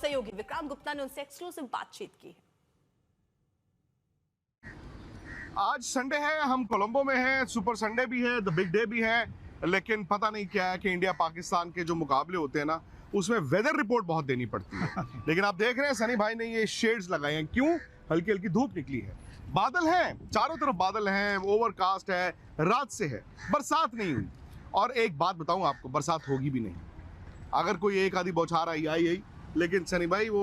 सहयोगी विक्रांत गुप्ता ने उनसे एक्सक्लूसिव बातचीत की है। आज संडे है, हम कोलंबो में हैं, सुपर संडे भी है, द बिग डे भी है, लेकिन पता नहीं क्या है कि इंडिया पाकिस्तान के जो मुकाबले होते हैं ना, उसमें वेदर रिपोर्ट बहुत देनी पड़ती है। लेकिन आप देख रहे हैं सनी भाई ने ये शेड्स लगाए हैं, क्यों? हल्की हल्की धूप निकली है, बादल हैं, चारों तरफ बादल हैं, ओवरकास्ट है, रात से है, बरसात नहीं हुई। और एक बात बताऊं आपको, बरसात होगी भी नहीं। अगर कोई एक आधी बौछार आई, लेकिन सनी भाई वो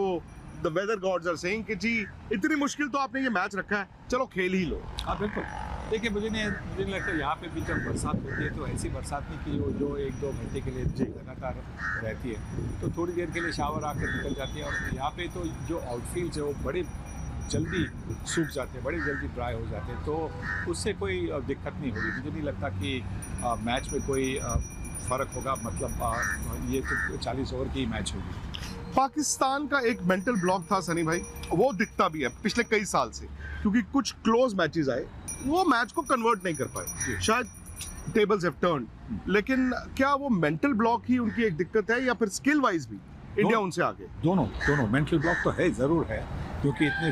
the weather gods are saying कि जी इतनी मुश्किल तो आपने ये मैच रखा है, चलो खेल ही लो। हाँ बिल्कुल। देखिए मुझे नहीं लगता यहाँ पे भी जब बरसात होती है तो ऐसी बरसात नहीं कि जो 1-2 घंटे के लिए लगातार रहती है, तो थोड़ी देर के लिए शावर आकर निकल जाती है। और यहाँ पे तो जो आउटफील्ड्स है वो बड़े जल्दी सूख जाते हैं, बड़ी जल्दी ड्राई हो जाते हैं, तो उससे कोई दिक्कत नहीं होगी। मुझे नहीं लगता कि मैच में कोई फ़र्क होगा। मतलब ये तो 40 ओवर की मैच होगी। पाकिस्तान का एक मेंटल ब्लॉक था सनी भाई, वो दिखता भी है पिछले कई साल से, क्योंकि कुछ क्लोज मैचेस आए, वो मैच को कन्वर्ट नहीं कर पाए। शायद टेबल्स हैव टर्न, लेकिन क्या वो मेंटल ब्लॉक ही उनकी एक दिक्कत है या फिर स्किल वाइज भी इंडिया उनसे आगे? दोनों मेंटल ब्लॉक तो है, ज़रूर है, क्योंकि इतने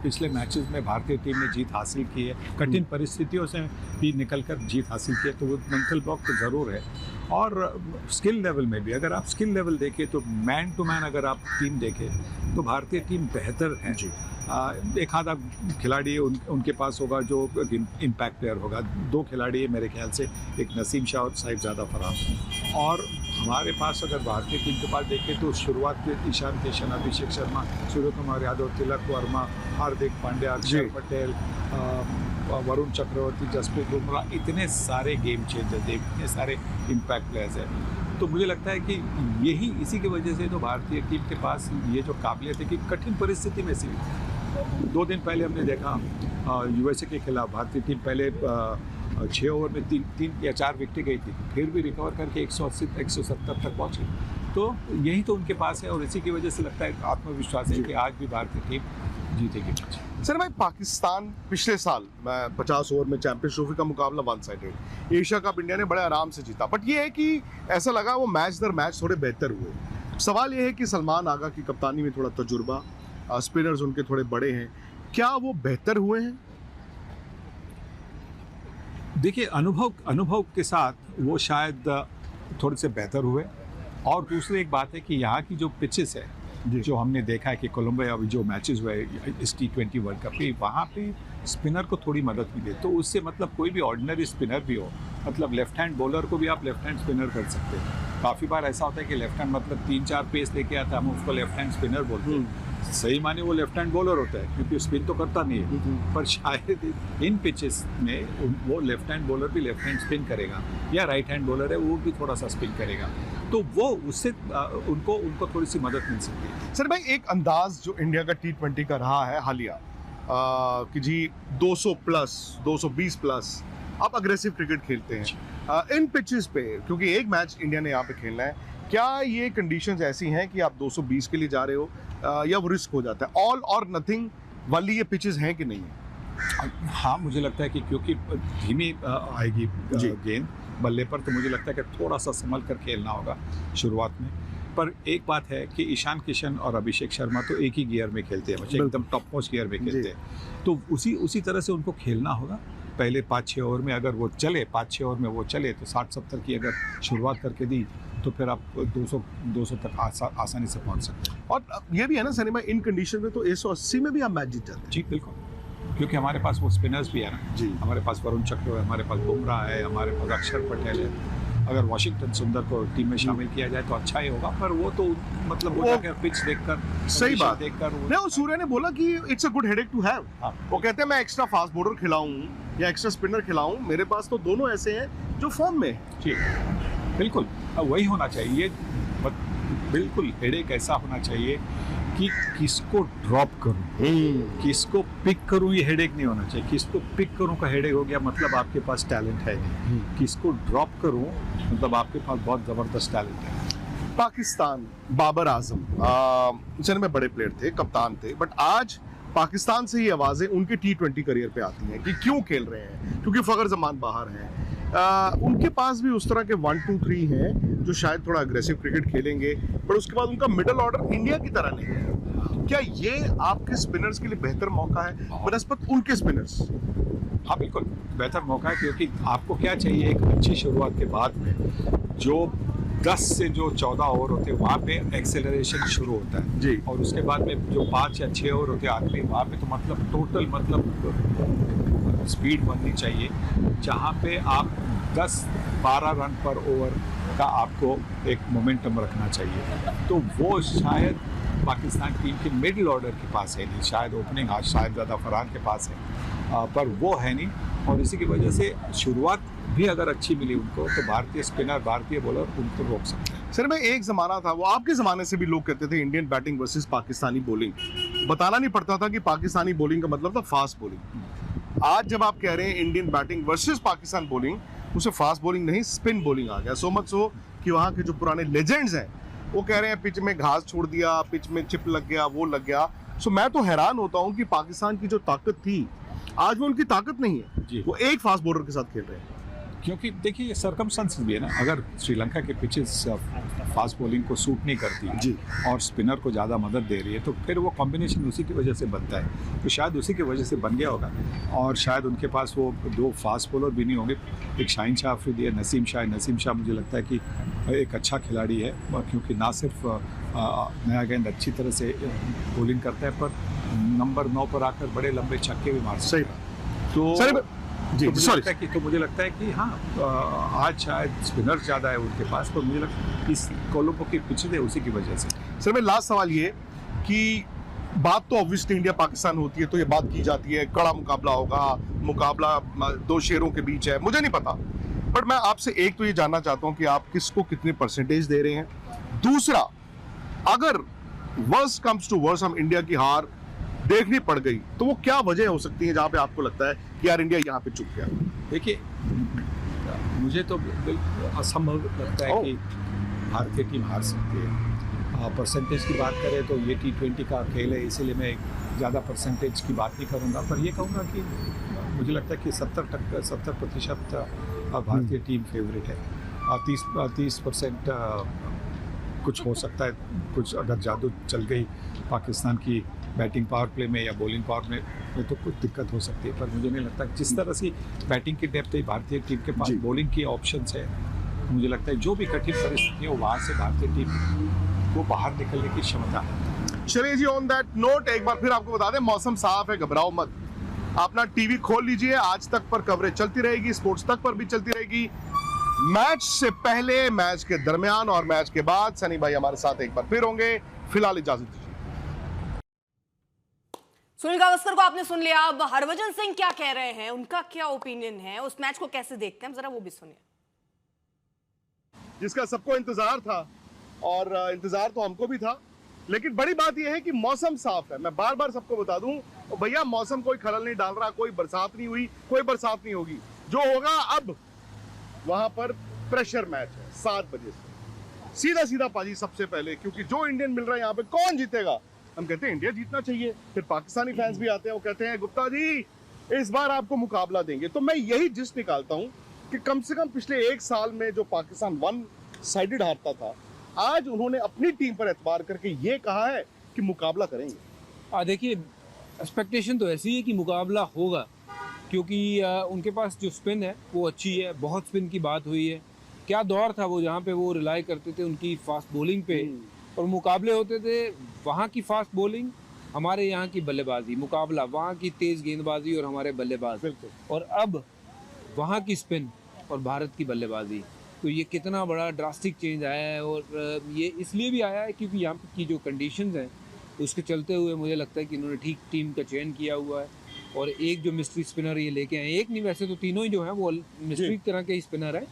पिछले मैचेस में भारतीय टीम ने जीत हासिल की है, कठिन परिस्थितियों से भी निकलकर जीत हासिल की है, तो वो मेंटल ब्लॉक तो ज़रूर है। और स्किल लेवल में भी अगर आप स्किल लेवल देखें तो मैन टू मैन अगर आप टीम देखें तो भारतीय टीम बेहतर है जी। एक आधा खिलाड़ी उनके पास होगा जो इम्पैक्ट प्लेयर होगा, 2 खिलाड़ी है मेरे ख्याल से, एक नसीम शाह और साहिबजादा फरहान। और हमारे पास अगर भारतीय टीम के पास देखें तो शुरुआत में ईशान किशन, अभिषेक शर्मा, सूर्य कुमार यादव, तिलक वर्मा, हार्दिक पांड्या, अक्षर पटेल, वरुण चक्रवर्ती, जसप्रीत बुमराह, इतने सारे गेम चेंजर्स, इतने सारे इम्पैक्ट प्लेयर्स हैं। तो मुझे लगता है कि इसी की वजह से तो भारतीय टीम के पास ये जो काबिलियत है कि कठिन परिस्थिति में से 2 दिन पहले हमने देखा यूएसए के खिलाफ भारतीय टीम पहले 6 ओवर में 3 या 4 विकेटें गई थी, फिर भी रिकवर करके 180-170 तक पहुँची। तो यही तो उनके पास है और इसी की वजह से लगता है आत्मविश्वास है कि आज भी भारतीय टीम जीतेगी मैच। सर भाई, पाकिस्तान पिछले साल 50 ओवर में चैंपियंस ट्रॉफी का मुकाबला one sided, Asia cup India ने बड़े आराम से जीता, बट ये है कि ऐसा लगा वो मैच दर मैच थोड़े बेहतर हुए। सवाल ये है कि सलमान आगा की कप्तानी में थोड़ा तजुर्बा, स्पिनर्स उनके थोड़े बड़े हैं, क्या वो बेहतर हुए हैं? देखिए अनुभव के साथ वो शायद थोड़े से बेहतर हुए। और दूसरी एक बात है कि यहाँ की जो पिचेस है, जो हमने देखा है कि कोलंबो अभी जो मैचेस हुए इस T20 वर्ल्ड कप पे, वहाँ पे स्पिनर को थोड़ी मदद मिले, तो उससे मतलब कोई भी ऑर्डिनरी स्पिनर भी हो, मतलब लेफ्ट हैंड बॉलर को भी आप लेफ्ट हैंड स्पिनर कर सकते हैं। काफ़ी बार ऐसा होता है कि लेफ्ट हैंड मतलब 3-4 पेस लेके आता है, हम उसको लेफ्ट हैंड स्पिनर बोलते हैं। सही माने वो लेफ्ट हैंड बॉलर होता है क्योंकि स्पिन तो करता नहीं है, पर शायद इन पिचेस में वो लेफ्ट हैंड बॉलर भी लेफ्ट हैंड स्पिन करेगा, या राइट हैंड बॉलर है वो भी थोड़ा सा स्पिन करेगा, तो वो उससे उनको थोड़ी सी मदद मिल सकती है। सर भाई, एक अंदाज जो इंडिया का T20 का रहा है हालिया कि जी 200 प्लस 220 प्लस आप अग्रेसिव क्रिकेट खेलते हैं इन पिचेस पे, क्योंकि एक मैच इंडिया ने यहाँ पे खेलना है, क्या ये कंडीशंस ऐसी हैं कि आप 220 के लिए जा रहे हो या वो रिस्क हो जाता है? ऑल और नथिंग वाली ये पिचेस हैं कि नहीं है? हाँ, मुझे लगता है कि क्योंकि धीमी आएगी गेंद बल्ले पर, तो मुझे लगता है कि थोड़ा सा संभल कर खेलना होगा शुरुआत में। पर एक बात है कि ईशान किशन और अभिषेक शर्मा तो एक ही गियर में खेलते हैं, एकदम टॉप मोस्ट गियर में खेलते हैं, तो उसी तरह से उनको खेलना होगा। पहले 5-6 ओवर में अगर वो चले, 5-6 ओवर में वो चले तो 60-70 की अगर शुरुआत करके दी तो फिर आप 200 तक आसानी से पहुंच सकते हैं। और ये भी है ना सनी भाई, इन कंडीशन में तो 180 में भी आप मैच जीत जाते हैं। जी बिल्कुल, क्योंकि हमारे पास वो स्पिनर्स भी है ना जी, हमारे पास वरुण चक्रवर्ती है, हमारे पास बुमराह है, हमारे पास अक्षर पटेल है। अगर वाशिंगटन सुंदर को टीम में शामिल किया जाए तो अच्छा ही होगा, पर वो तो मतलब वो पिच देखकर, सही बात देखकर नहीं, सूर्य ने बोला कि it's a good headache to have. वो कहते हैं मैं एक्स्ट्रा फास्ट बॉलर खिलाऊं या एक्स्ट्रा स्पिनर खिलाऊं, मेरे पास तो दोनों ऐसे हैं जो फॉर्म में है। जी बिल्कुल, वही होना चाहिए। बिल्कुल हेडेक ऐसा होना चाहिए कि किसको ड्रॉप करूं, किसको पिक करूं, ये हेडेक नहीं होना चाहिए। किसको पिक करूं का हेडेक हो गया मतलब आपके पास टैलेंट है नहीं, किसको ड्रॉप करूं मतलब आपके पास बहुत ज़बरदस्त टैलेंट है। पाकिस्तान, बाबर आजम चल में बड़े प्लेयर थे, कप्तान थे, बट आज पाकिस्तान से ही आवाज़ें उनके T20 करियर पे आती हैं कि क्यों खेल रहे हैं, क्योंकि फ़खर जमान बाहर हैं, उनके पास भी उस तरह के 1-2-3 हैं जो शायद थोड़ा अग्रेसिव क्रिकेट खेलेंगे, पर उसके बाद उनका मिडिल ऑर्डर इंडिया की तरह नहीं है। क्या ये आपके स्पिनर्स के लिए बेहतर मौका है बनस्पत उनके स्पिनर्स? हाँ बिल्कुल बेहतर मौका है, क्योंकि आपको क्या चाहिए एक अच्छी शुरुआत के बाद में जो 10 से जो 14 ओवर होते हैं वहाँ पे एक्सेलरेशन शुरू होता है जी। और उसके बाद में जो 5 या 6 ओवर होते हैं आखिरी, वहाँ पे तो मतलब टोटल मतलब स्पीड बननी चाहिए जहाँ पे आप 10-12 रन पर ओवर का आपको एक मोमेंटम रखना चाहिए। तो वो शायद पाकिस्तान टीम के मिडिल ऑर्डर के पास है नहीं, शायद ओपनिंग आज शायद ज़्यादा फरहान के पास है, पर वो है नहीं। और इसी की वजह से शुरुआत भी अगर अच्छी मिली उनको तो भारतीय स्पिनर भारतीय बॉलर उनको रोक सकते हैं। सर मैं एक ज़माना था, वो आपके ज़माने से भी लोग कहते थे Indian batting versus Pakistani bowling, बताना नहीं पड़ता था कि पाकिस्तानी बॉलिंग का मतलब था फास्ट बॉलिंग। आज जब आप कह रहे हैं Indian batting versus Pakistan bowling, उसे फास्ट बॉलिंग नहीं स्पिन बॉलिंग आ गया। सो मच सो कि वहाँ के जो पुराने लेजेंड्स हैं वो कह रहे हैं पिच में घास छोड़ दिया, पिच में चिप लग गया, वो लग गया। सो मैं तो हैरान होता हूँ कि पाकिस्तान की जो ताकत थी आज वो उनकी ताकत नहीं है, वो एक फास्ट बॉलर के साथ खेल रहे हैं। क्योंकि देखिए ये सर्कमस्टेंसेस भी है ना, अगर श्रीलंका के पिचेस फास्ट बॉलिंग को सूट नहीं करती जी और स्पिनर को ज़्यादा मदद दे रही है तो फिर वो कॉम्बिनेशन उसी की वजह से बनता है, तो शायद उसी की वजह से बन गया होगा। और शायद उनके पास वो 2 फास्ट बॉलर भी नहीं होंगे, एक शाहीन शाह अफरीदी है, नसीम शाह मुझे लगता है कि एक अच्छा खिलाड़ी है, क्योंकि ना सिर्फ नया गेंद अच्छी तरह से बॉलिंग करता है पर नंबर 9 पर आकर बड़े लंबे छक्के भी मार सकता है। तो मुझे लगता है कि हाँ आज शायद स्पिनर ज़्यादा है उनके पास, तो मुझे लगता है इस कोलंबो की पिच है उसी की वजह से। सर मैं लास्ट सवाल ये कि बात तो ऑब्वियसली इंडिया पाकिस्तान होती है तो ये बात की जाती है कड़ा मुकाबला होगा, मुकाबला 2 शेरों के बीच है, मुझे नहीं पता, बट मैं आपसे एक तो ये जानना चाहता हूँ कि आप किसको कितने परसेंटेज दे रहे हैं। दूसरा, अगर वर्स्ट कम्स टू वर्स्ट हम इंडिया की हार देखनी पड़ गई तो वो क्या वजह हो सकती है जहां पे आपको लगता है कि यार इंडिया यहाँ पे चुक गया? देखिए मुझे तो बिल्कुल असंभव लगता है कि भारतीय टीम हार सकती है। परसेंटेज की बात करें तो ये T20 का खेल है, इसीलिए मैं ज़्यादा परसेंटेज की बात नहीं करूँगा, पर ये कहूँगा कि मुझे लगता है कि 70% भारतीय टीम फेवरेट है। 30% कुछ हो सकता है, कुछ अगर जादू चल गई पाकिस्तान की बैटिंग पावर प्ले में या बॉलिंग पावर में तो कुछ दिक्कत हो सकती है, पर मुझे नहीं लगता जिस तरह से बैटिंग की डेप्थ है भारतीय टीम के पास, बॉलिंग की ऑप्शंस है, मुझे लगता है जो भी कठिन परिस्थिति हो वहाँ से भारतीय टीम को बाहर निकलने की क्षमता है। चलिए जी, ऑन दैट नोट एक बार फिर आपको बता दें मौसम साफ है, घबराओ मत, अपना टीवी खोल लीजिए, आज तक पर कवरेज चलती रहेगी, स्पोर्ट्स तक पर भी चलती रहेगी, मैच से पहले, मैच के दरमियान और मैच के बाद। सनी भाई हमारे साथ एक बार फिर होंगे, फिलहाल इजाजत दीजिए। सुनील गावस्कर को आपने सुन लिया, अब हरभजन सिंह क्या कह रहे हैं, उनका क्या ओपिनियन है, उस मैच को कैसे देखते हैं, जरा वो भी सुनिए। जिसका सबको इंतजार था और इंतजार तो हमको भी था, लेकिन बड़ी बात यह है कि मौसम साफ है। मैं बार बार सबको बता दूं भैया, मौसम कोई खलल नहीं डाल रहा, कोई बरसात नहीं हुई, कोई बरसात नहीं होगी, जो होगा अब वहां पर प्रेशर मैच है 7 बजे से, सीधा सीधा पाजी सबसे पहले, क्योंकि जो इंडियन मिल रहा है यहाँ पे कौन जीतेगा, हम कहते हैं इंडिया जीतना चाहिए, फिर पाकिस्तानी फैंस भी आते हैं, वो कहते हैं गुप्ता जी इस बार आपको मुकाबला देंगे। तो मैं यही जिस निकालता हूं कि कम से कम पिछले 1 साल में जो पाकिस्तान 1 साइडेड हारता था, आज उन्होंने अपनी टीम पर एतबार करके ये कहा है कि मुकाबला करेंगे। देखिए एक्सपेक्टेशन तो ऐसी है कि मुकाबला होगा, क्योंकि उनके पास जो स्पिन है वो अच्छी है, बहुत स्पिन की बात हुई है। क्या दौर था वो जहाँ पे वो रिलाई करते थे उनकी फास्ट बॉलिंग पे, और मुकाबले होते थे वहाँ की फास्ट बॉलिंग, हमारे यहाँ की बल्लेबाजी, मुकाबला वहाँ की तेज़ गेंदबाजी और हमारे बल्लेबाज, और अब वहाँ की स्पिन और भारत की बल्लेबाजी। तो ये कितना बड़ा ड्रास्टिक चेंज आया है, और ये इसलिए भी आया है क्योंकि यहाँ की जो कंडीशंस हैं उसके चलते हुए मुझे लगता है कि इन्होंने ठीक टीम का चयन किया हुआ है, और एक जो मिस्ट्री स्पिनर ये लेके आए, एक नहीं वैसे तो तीनों ही जो हैं वो मिस्ट्री तरह के ही स्पिनर है,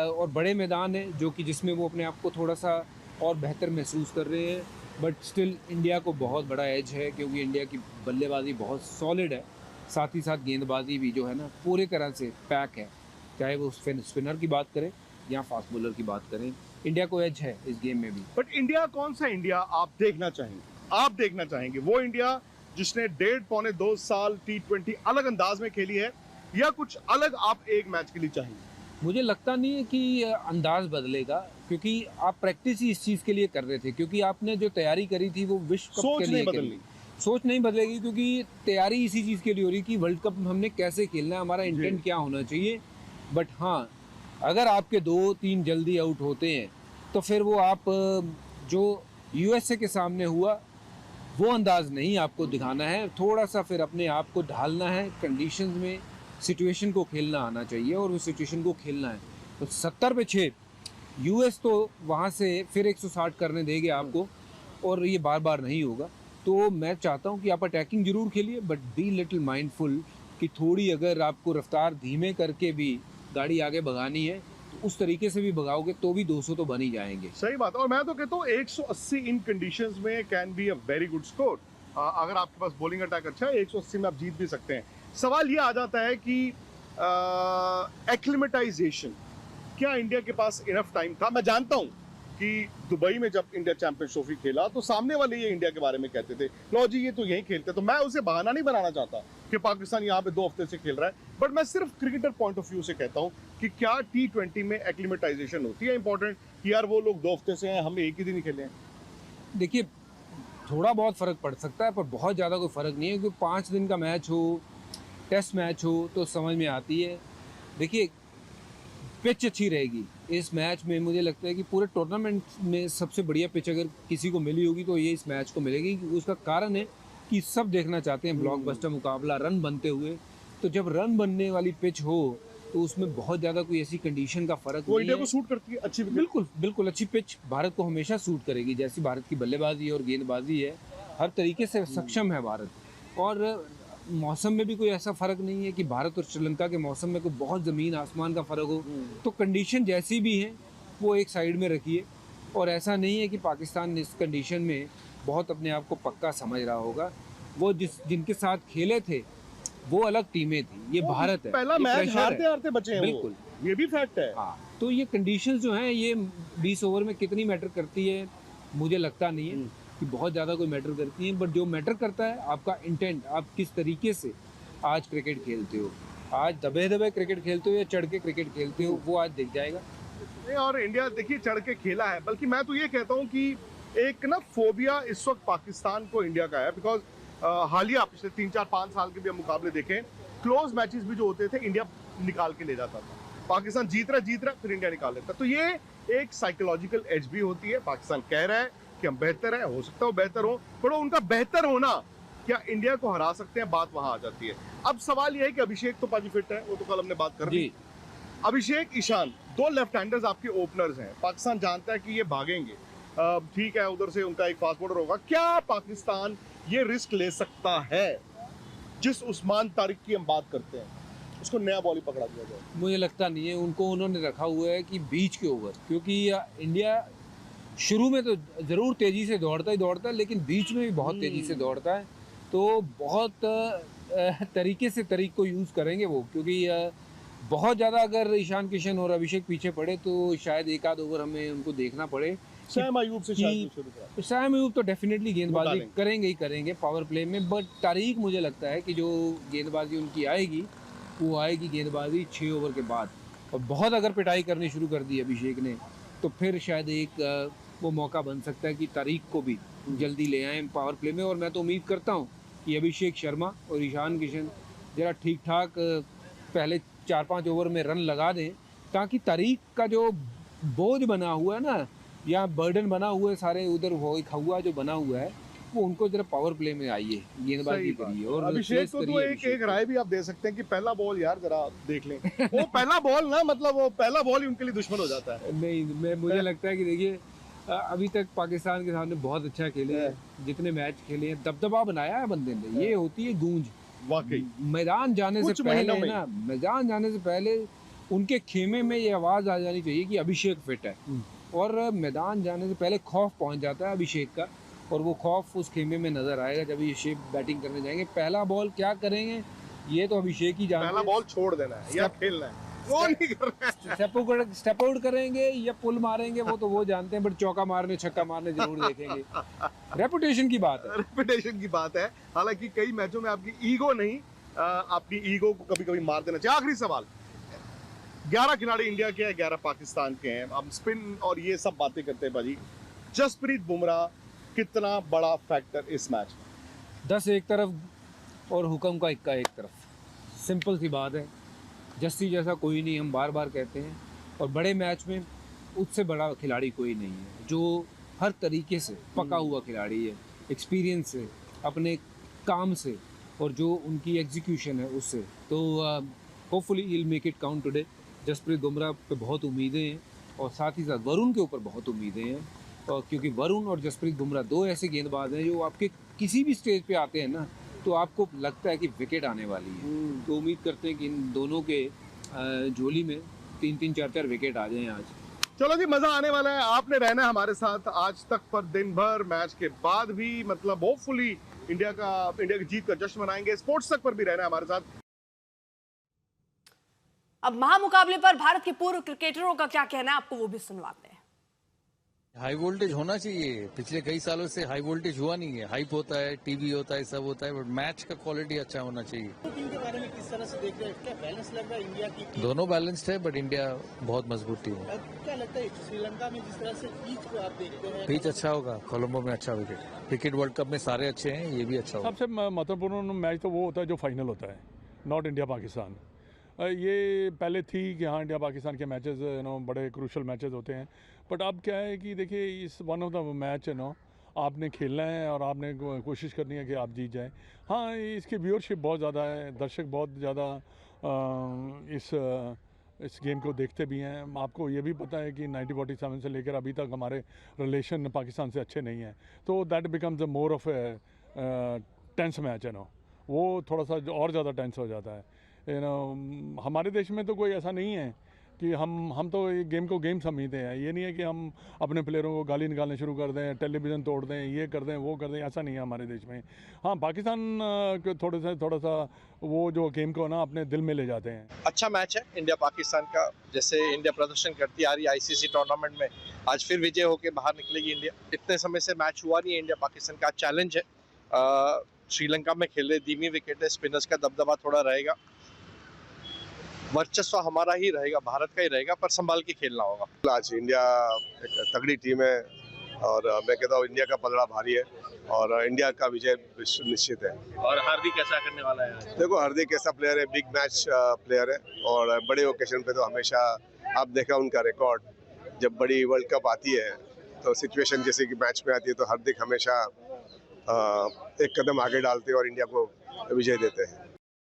और बड़े मैदान है जो कि जिसमें वो अपने आप को थोड़ा सा और बेहतर महसूस कर रहे हैं। बट स्टिल इंडिया को बहुत बड़ा एज है, क्योंकि इंडिया की बल्लेबाजी बहुत सॉलिड है, साथ ही साथ गेंदबाजी भी जो है ना पूरे तरह से पैक है, चाहे वो स्पिनर की बात करें या फास्ट बॉलर की बात करें, इंडिया को एज है इस गेम में भी। बट इंडिया कौन सा इंडिया आप देखना चाहेंगे? आप देखना चाहेंगे वो इंडिया जिसने 1.5-2 साल T20 अलग अंदाज में खेली है, या कुछ अलग आप एक मैच के लिए चाहेंगे? मुझे लगता नहीं है कि अंदाज बदलेगा, क्योंकि आप प्रैक्टिस ही इस चीज़ के लिए कर रहे थे, क्योंकि आपने जो तैयारी करी थी वो विश्व कप सोच के लिए नहीं करी। बदलनी। सोच नहीं बदलेगी, क्योंकि तैयारी इसी चीज़ के लिए हो रही कि वर्ल्ड कप हमने कैसे खेलना है, हमारा इंटेंट क्या होना चाहिए। बट हाँ, अगर आपके 2-3 जल्दी आउट होते हैं तो फिर वो आप जो यूएसए के सामने हुआ वो अंदाज नहीं आपको दिखाना है, थोड़ा सा फिर अपने आप को ढालना है कंडीशंस में, सिचुएशन को खेलना आना चाहिए और उस सिचुएशन को खेलना है। तो 70 पे 6 यूएस तो वहाँ से फिर 160 करने देंगे आपको, और ये बार बार नहीं होगा। तो मैं चाहता हूँ कि आप अटैकिंग जरूर खेलिए, बट बी लिटिल माइंडफुल कि थोड़ी अगर आपको रफ्तार धीमे करके भी गाड़ी आगे भगानी है तो उस तरीके से भी भगाओगे तो भी 200 तो बन ही जाएंगे। सही बात है। और मैं तो कहता हूँ 180 इन कंडीशंस में can be a very good score. अगर आपके पास बॉलिंग अटैक अच्छा है 180 में आप जीत भी सकते हैं। सवाल ये आ जाता है कि एक्लिमेटाइजेशन, क्या इंडिया के पास इनफ टाइम था? मैं जानता हूँ कि दुबई में जब इंडिया चैंपियंस ट्रॉफी खेला तो सामने वाले ये इंडिया के बारे में कहते थे, लो जी ये तो यही खेलते, तो मैं उसे बहाना नहीं बनाना चाहता कि पाकिस्तान यहाँ पे 2 हफ्ते से खेल रहा है, बट मैं सिर्फ क्रिकेटर पॉइंट ऑफ व्यू से कहता हूँ कि क्या T20 में एक्लिमेटाइजेशन होती है इंपॉर्टेंट, कि यार वो लोग 2 हफ्ते से हैं, हम एक ही दिन ही खेले हैं। देखिए, थोड़ा बहुत फ़र्क पड़ सकता है, पर बहुत ज़्यादा कोई फ़र्क नहीं है, क्योंकि 5 दिन का मैच हो, टेस्ट मैच हो तो समझ में आती है। देखिए, पिच अच्छी रहेगी इस मैच में। मुझे लगता है कि पूरे टूर्नामेंट में सबसे बढ़िया पिच अगर किसी को मिली होगी तो ये इस मैच को मिलेगी। उसका कारण है कि सब देखना चाहते हैं ब्लॉकबस्टर मुकाबला, रन बनते हुए। तो जब रन बनने वाली पिच हो तो उसमें बहुत ज़्यादा कोई ऐसी कंडीशन का फ़र्क वो नहीं इंडिया है। को सूट करती है अच्छी wicket। बिल्कुल बिल्कुल, अच्छी पिच भारत को हमेशा सूट करेगी, जैसी भारत की बल्लेबाजी और गेंदबाजी है, हर तरीके से सक्षम है भारत। और मौसम में भी कोई ऐसा फ़र्क नहीं है कि भारत और श्रीलंका के मौसम में कोई बहुत ज़मीन आसमान का फ़र्क हो। तो कंडीशन जैसी भी है वो एक साइड में रखिए, और ऐसा नहीं है कि पाकिस्तान इस कंडीशन में बहुत अपने आप को पक्का समझ रहा होगा। वो जिनके साथ खेले थे वो अलग टीमें थी, ये भारत है, पहला ये मैच pressure हारते है। हारते बचे हैं बिल्कुल, वो, ये भी फैक्ट है। हाँ, तो ये कंडीशंस जो हैं ये 20 ओवर में कितनी मैटर करती है मुझे लगता नहीं है कि बहुत ज़्यादा कोई मैटर करती है। बट जो मैटर करता है आपका इंटेंट, आप किस तरीके से आज क्रिकेट खेलते हो, आज दबे दबे क्रिकेट खेलते हो या चढ़ के क्रिकेट खेलते हो, वो आज दिख जाएगा। नहीं, और इंडिया देखिए चढ़ के खेला है, बल्कि मैं तो ये कहता हूँ कि एक ना फोबिया इस वक्त पाकिस्तान को इंडिया का है, बिकॉज हालिया पिछले 3-4-5 साल के भी हम मुकाबले देखें, क्लोज मैचेस भी जो होते थे इंडिया निकाल के ले जाता था। पाकिस्तान जीत रहा फिर इंडिया निकाल लेता। तो ये एक साइकोलॉजिकल एज भी होती है। पाकिस्तान कह रहा है कि हम बेहतर है, हो सकता है वो बेहतर हो, पर उनका बेहतर होना क्या इंडिया को हरा सकते हैं, बात वहां आ जाती है। अब सवाल ये है कि अभिषेक तो पाजी फिट है, वो तो कल हमने बात कर दी। अभिषेक, ईशान, 2 लेफ्ट हैंडर्स आपके ओपनर्स हैं। पाकिस्तान जानता है कि ये भागेंगे, ठीक है, उधर से उनका एक फास्ट बॉलर होगा। क्या पाकिस्तान ये रिस्क ले सकता है जिस उस्मान तारिक की हम बात करते हैं, उसको नया बॉल ही पकड़ा दिया जाए? मुझे लगता नहीं है, उनको उन्होंने रखा हुआ है कि बीच के ओवर, क्योंकि इंडिया शुरू में तो ज़रूर तेज़ी से दौड़ता ही दौड़ता है, लेकिन बीच में भी बहुत तेज़ी से दौड़ता है। तो बहुत तरीके से तरीक को यूज़ करेंगे वो, क्योंकि बहुत ज़्यादा अगर ईशान किशन और अभिषेक पीछे पड़े तो शायद एक आध ओवर हमें उनको देखना पड़े। शैम अयूब से शायद शुरू करा। शायद अयूब तो डेफिनेटली गेंदबाजी डालेंगे। करेंगे ही करेंगे पावर प्ले में, बट तारीख मुझे लगता है कि जो गेंदबाजी उनकी आएगी वो आएगी गेंदबाजी 6 ओवर के बाद। और बहुत अगर पिटाई करनी शुरू कर दी अभिषेक ने तो फिर शायद एक वो मौका बन सकता है कि तारीख को भी जल्दी ले आएँ पावर प्ले में। और मैं तो उम्मीद करता हूँ कि अभिषेक शर्मा और ईशान किशन ज़रा ठीक ठाक पहले 4-5 ओवर में रन लगा दें, ताकि तारीख का जो बोझ बना हुआ है ना, या बर्डन बना हुआ है सारे उधर, वो एक हवा जो बना हुआ है वो उनको जरा पावर प्ले में आइए, गेंदबाजी करिए। और अभिषेक को तो एक राय भी आप दे सकते हैं कि पहला बॉल यार जरा देख लें। वो पहला बॉल ना, मतलब वो पहला बॉल ही उनके लिए दुश्मन हो जाता है। नहीं, मुझे लगता है कि देखिए अभी तक पाकिस्तान के सामने बहुत अच्छा खेले हैं, जितने मैच खेले हैं, दबदबा बनाया है बंदे ने। ये होती है गूंज वाकई। मैदान जाने से कुछ पहले महीनों में। ना, मैदान जाने से पहले उनके खेमे में ये आवाज़ आ जानी चाहिए कि अभिषेक फिट है। और मैदान जाने से पहले खौफ पहुंच जाता है अभिषेक का, और वो खौफ उस खेमे में नजर आएगा जब ये शेप बैटिंग करने जाएंगे। पहला बॉल क्या करेंगे ये तो अभिषेक ही जानते हैं। पहला बॉल छोड़ देना है या खेलना है, वो नहीं कर रहा है। स्टेप आउट करेंगे या पुल मारेंगे वो तो वो जानते हैं, बट चौका मारने छक्का मारने जरूर देखेंगे। रेपुटेशन की बात है, रेपुटेशन की बात है। हालांकि कई मैचों में आपकी ईगो नहीं, आपकी ईगो को कभी कभी मार देना चाहिए। आखिरी सवाल, 11 खिलाड़ी इंडिया के हैं, 11 पाकिस्तान के हैं। हम स्पिन और ये सब बातें करते हैं भाजी। जसप्रीत बुमराह कितना बड़ा फैक्टर इस मैच में? 10 एक तरफ और हुक्म का इक्का एक तरफ। सिंपल सी बात है, जस्सी जैसा कोई नहीं, हम बार बार कहते हैं। और बड़े मैच में उससे बड़ा खिलाड़ी कोई नहीं है, जो हर तरीके से पका हुआ खिलाड़ी है, एक्सपीरियंस से, अपने काम से, और जो उनकी एग्जीक्यूशन है उससे। तो hopefully he will make it count today. Jasprit Bumrah पे बहुत उम्मीदें हैं और साथ ही साथ वरुण के ऊपर बहुत उम्मीदें हैं, और क्योंकि वरुण और जसप्रीत बुमराह दो ऐसे गेंदबाज हैं जो आपके किसी भी स्टेज पे आते हैं ना, तो आपको लगता है कि विकेट आने वाली है। तो उम्मीद करते हैं कि इन दोनों के झोली में 3-3, 4-4 विकेट आ जाएं आज। चलो जी, मजा आने वाला है। आपने रहना है हमारे साथ आज तक पर, दिन भर, मैच के बाद भी। मतलब होपफुली इंडिया की जीत का जश्न मनाएंगे। स्पोर्ट्स तक पर भी रहना है हमारे साथ। अब महामुकाबले पर भारत के पूर्व क्रिकेटरों का क्या कहना है, आपको वो भी सुनवाते हैं। हाई वोल्टेज होना चाहिए। पिछले कई सालों से हाई वोल्टेज हुआ नहीं है। हाइप होता है, टीवी होता है, सब होता है, बट मैच का क्वालिटी अच्छा होना चाहिए। टीम के बारे में किस तरह से देख रहे हैं? क्या बैलेंस लग रहा है इंडिया की टीम? दोनों बैलेंस्ड है, बट इंडिया बहुत मजबूत टीम है। क्या लगता है श्रीलंका में जिस तरह से पिच को आप देखते हैं? पिच अच्छा होगा, कोलंबो में अच्छा विकेट। क्रिकेट वर्ल्ड कप में सारे अच्छे हैं, ये भी अच्छा होगा। सबसे महत्वपूर्ण मैच तो वो होता है जो फाइनल होता है, नॉट इंडिया पाकिस्तान। ये पहले थी कि हाँ इंडिया पाकिस्तान के मैचेस बड़े क्रूशल मैचेस होते हैं, बट अब क्या है कि देखिए इस वन ऑफ द मैच आपने खेलना है और आपने कोशिश करनी है कि आप जीत जाएं। हाँ, इसकी व्यूअरशिप बहुत ज़्यादा है, दर्शक बहुत ज़्यादा इस गेम को देखते भी हैं। आपको ये भी पता है कि 1947 से लेकर अभी तक हमारे रिलेशन पाकिस्तान से अच्छे नहीं हैं, तो that becomes a more of a tense match वो थोड़ा सा और ज़्यादा टेंस हो जाता है। हमारे देश में तो कोई ऐसा नहीं है कि हम तो ये गेम को गेम समझते हैं। ये नहीं है कि हम अपने प्लेयरों को गाली निकालने शुरू कर दें, टेलीविज़न तोड़ दें, ये कर दें, वो कर दें, ऐसा नहीं है हमारे देश में। हाँ, पाकिस्तान थोड़ा सा वो जो गेम को अपने दिल में ले जाते हैं। अच्छा मैच है इंडिया पाकिस्तान का। जैसे इंडिया प्रदर्शन करती आ रही है आईसीसी टूर्नामेंट में, आज फिर विजय होकर बाहर निकलेगी इंडिया। इतने समय से मैच हुआ नहीं है इंडिया पाकिस्तान का। चैलेंज है। श्रीलंका में खेले, धीमी विकेट है, स्पिनर्स का दबदबा थोड़ा रहेगा। वर्चस्व हमारा ही रहेगा, भारत का ही रहेगा, पर संभाल के खेलना होगा। आज इंडिया एक तगड़ी टीम है और मैं कहता हूँ इंडिया का पलड़ा भारी है और इंडिया का विजय निश्चित है। और हार्दिक कैसा करने वाला है आज? देखो, हार्दिक कैसा प्लेयर है, बिग मैच प्लेयर है और बड़े ओकेजन पे तो हमेशा आप देखा उनका रिकॉर्ड, जब बड़ी वर्ल्ड कप आती है तो सिचुएशन जैसे कि मैच में आती है तो हार्दिक हमेशा एक कदम आगे डालते हैं और इंडिया को विजय देते हैं।